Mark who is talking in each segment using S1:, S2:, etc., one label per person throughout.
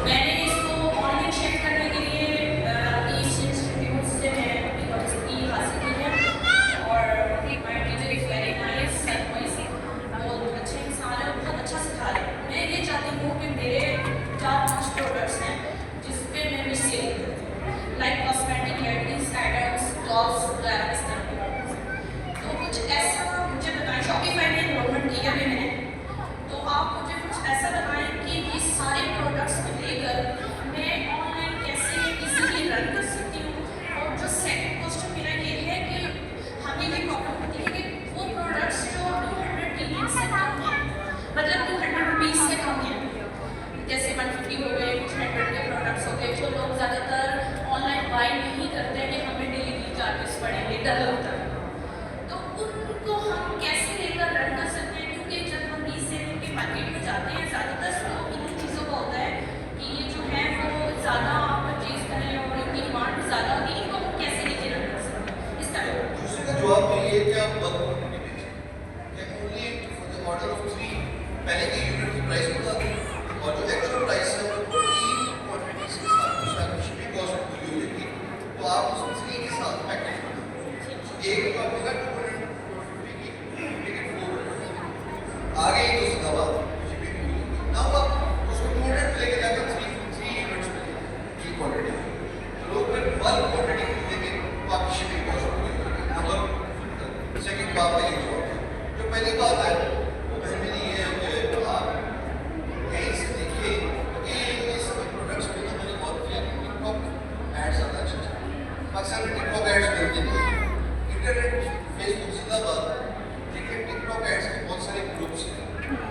S1: मैंने इसको online check करने के लिए इस इंस्टीट्यूट से मैं यूनिवर्सिटी हासिल की है और my teacher is very nice, बहुत अच्छे इंसान है, बहुत अच्छा सिखा रहे हैं। मैं ये चाहती हूँ कि मेरे 4-5 प्रोडक्ट्स हैं जिस पे मैं भी सेल करती हूँ, like cosmetic ladies items, dolls, इस तरह के प्रोडक्ट्स। तो कुछ ऐसा मुझे बताएं, शॉपिफाई में इन्रोलमेंट किया है मैंने, तो आप मुझे कुछ ऐसा बताएं कि ये सारे प्रोडक्ट्स को लेकर मैं ऑनलाइन कैसे इजीली रन कर सकती हूँ। और जो सेकंड क्वेश्चन मेरा ये है कि हमें ये प्रॉब्लम होती है कि वो प्रोडक्ट्स जो 200 DP से कम है, मतलब 200 रुपीज़ से कम है, जैसे 150 हो गए, कुछ 100 के प्रोडक्ट्स हो गए, जो लोग ज़्यादातर ऑनलाइन बाय नहीं करते हैं कि हमें डिलीवरी चार्जेस पड़ेंगे, डर लगता है, तो उनको हम कैसे लेकर रन कर सकते हैं? क्योंकि जब हम रीसेलिंग के मार्केट में जाते हैं, ज़्यादातर लोग इन चीज़ों का होता है कि ये जो है वो ज़्यादा परचेज करें और इनकी डिमांड ज़्यादा होती है, इनको हम कैसे नीचे रन कर सकते हैं इस तरह।
S2: दूसरे का जवाब ये है कि आप बल्क क्वांटिटी बेचें, या only for the order of 3 पहले के यूनिट की प्राइस बता दें और जो एक्चुअल प्राइस है वो 3 क्वांटिटी से साथ उसका शिपिंग कॉस्ट पूरी हो जाएगी, तो आप उसको 3 के साथ पैकेज कर दें। एक तो आपका 250 की टिकट 4 आगे ही तो सीधा बात शिपिंग पूरी होगी। नाउ आप उसको 200 पे लेके जाकर 3 यूनिट्स में की क्वांटिटी, तो लोग फिर बल्क क्वांटिटी खरीदेंगे तो आपकी शिपिंग कॉस्ट पूरी होगी। नंबर सेकंड बात है जो पहली बात है वो बहन मेरी ये है कि आप कहीं से देखिए कि ये सभी प्रोडक्ट्स पे मैंने बहुत किया टिकटॉक एड्स आता है, अक्सर टिकटॉक एड्स मिलते नहीं हैं। इंटरनेट फेसबुक जिंदाबाद, लेकिन टिकटॉक एड्स के बहुत सारे ग्रुप्स हैं,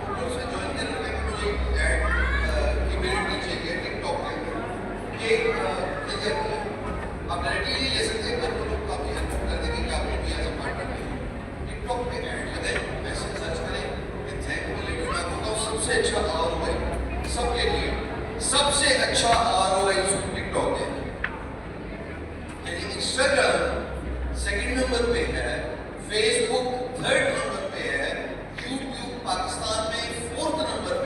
S2: ग्रुप्स में ज्वाइन करने में मुझे एड कैपेबिलिटी चाहिए टिकटॉक के अंदर ये क्या आप डायरेक्टली नहीं ले सकते, पर वो लोग काफ़ी हेल्प कर देंगे कि आपने भी एज अ पार्टनर टिकटॉक पे ऐड लगाएं, ऐसे सर्च करें कि थैंक यू लेकिन मैं कहूँगा सबसे अच्छा ROI सबके लिए, सबसे अच्छा ROI टिकटॉक है। यानी इंस्टाग्राम सेकंड नंबर पे है, फेसबुक थर्ड नंबर पे है, यूट्यूब पाकिस्तान में 4th नंबर